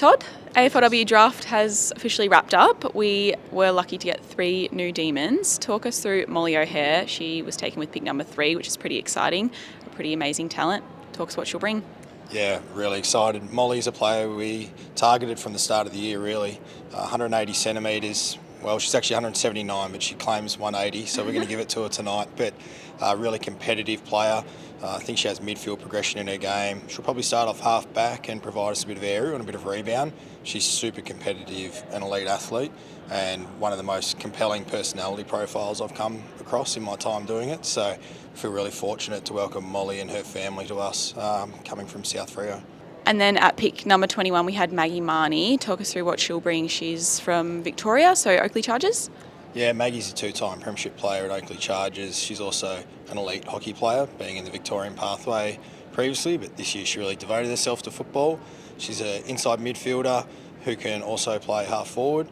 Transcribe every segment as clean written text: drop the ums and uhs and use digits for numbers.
Todd, AFLW draft has officially wrapped up. We were lucky to get 3 new demons. Talk us through Molly O'Hare. She was taken with pick number 3, which is pretty exciting. A pretty amazing talent. Talk us what she'll bring. Yeah, really excited. Molly's a player we targeted from the start of the year, really. 180 centimetres. Well, she's actually 179, but she claims 180, so we're going to give it to her tonight. But a really competitive player. I think she has midfield progression in her game. She'll probably start off half back and provide us a bit of aerial and a bit of rebound. She's super competitive and elite athlete, and one of the most compelling personality profiles I've come across in my time doing it. So I feel really fortunate to welcome Molly and her family to us, coming from South Freo. And then at pick number 21, we had Maggie Marnie. Talk us through what she'll bring. She's from Victoria, so Oakley Chargers. Yeah, Maggie's a 2-time premiership player at Oakley Chargers. She's also an elite hockey player, being in the Victorian pathway previously, but this year she really devoted herself to football. She's an inside midfielder who can also play half forward.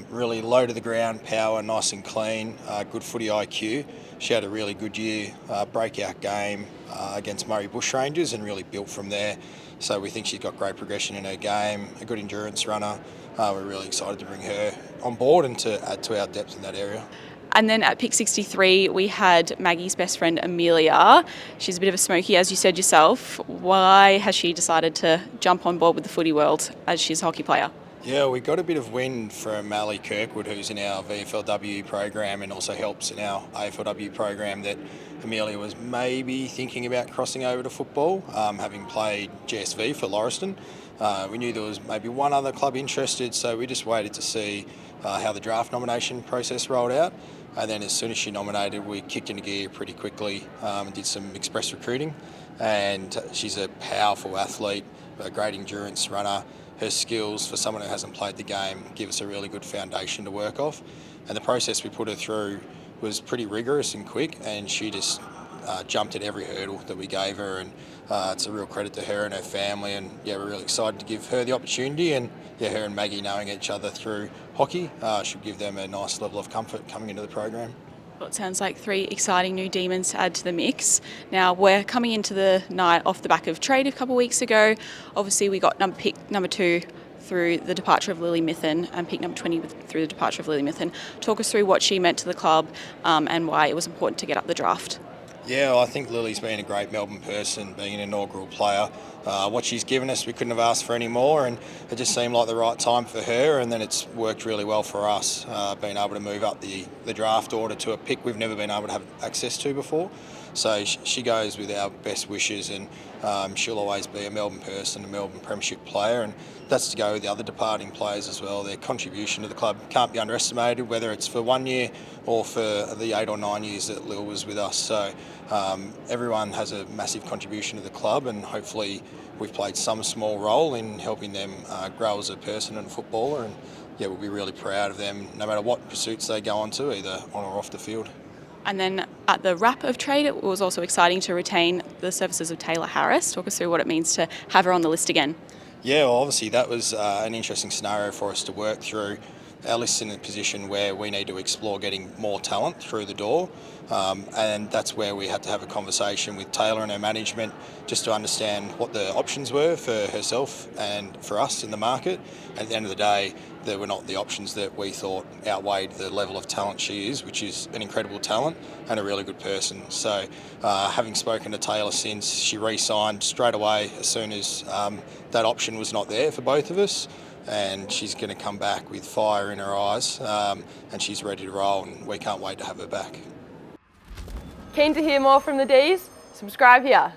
Really low to the ground, power, nice and clean, good footy IQ. She had a really good year, breakout game against Murray Bushrangers, and really built from there. So we think she's got great progression in her game, a good endurance runner. We're really excited to bring her on board and to add to our depth in that area. And then at pick 63, we had Maggie's best friend, Amelia. She's a bit of a smoky, as you said yourself. Why has she decided to jump on board with the footy world as she's a hockey player? Yeah, we got a bit of wind from Ali Kirkwood, who's in our VFLW program and also helps in our AFLW program, that Amelia was maybe thinking about crossing over to football, having played GSV for Lauriston. We knew there was maybe one other club interested, so we just waited to see how the draft nomination process rolled out. And then as soon as she nominated, we kicked into gear pretty quickly and did some express recruiting. And she's a powerful athlete, a great endurance runner. Her skills, for someone who hasn't played the game, give us a really good foundation to work off. And the process we put her through was pretty rigorous and quick, and she just jumped at every hurdle that we gave her, and it's a real credit to her and her family. And yeah, we're really excited to give her the opportunity, and yeah, her and Maggie knowing each other through hockey should give them a nice level of comfort coming into the program. Well, it sounds like 3 exciting new demons to add to the mix. Now, we're coming into the night off the back of trade a couple of weeks ago. Obviously, we got pick number 2 through the departure of Lily Mithen, and pick number 20 through the departure of Lily Mithen. Talk us through what she meant to the club and why it was important to get up the draft. Yeah, well, I think Lily's been a great Melbourne person, being an inaugural player. What she's given us, we couldn't have asked for any more, and it just seemed like the right time for her, and then it's worked really well for us, being able to move up the draft order to a pick we've never been able to have access to before. So she goes with our best wishes, and she'll always be a Melbourne person, a Melbourne premiership player, and that's to go with the other departing players as well. Their contribution to the club can't be underestimated, whether it's for 1 year or for the 8 or 9 years that Lil was with us. So everyone has a massive contribution to the club, and hopefully we've played some small role in helping them grow as a person and a footballer. And yeah, we'll be really proud of them no matter what pursuits they go on to, either on or off the field. And then at the wrap of trade, it was also exciting to retain the services of Taylor Harris. Talk us through what it means to have her on the list again. Yeah, well, obviously that was an interesting scenario for us to work through. Our list's in a position where we need to explore getting more talent through the door, and that's where we had to have a conversation with Taylor and her management just to understand what the options were for herself and for us in the market. At the end of the day, they were not the options that we thought outweighed the level of talent she is, which is an incredible talent and a really good person. So having spoken to Taylor since, she re-signed straight away as soon as that option was not there for both of us. And she's going to come back with fire in her eyes, and she's ready to roll, and we can't wait to have her back. Keen to hear more from the Ds? Subscribe here.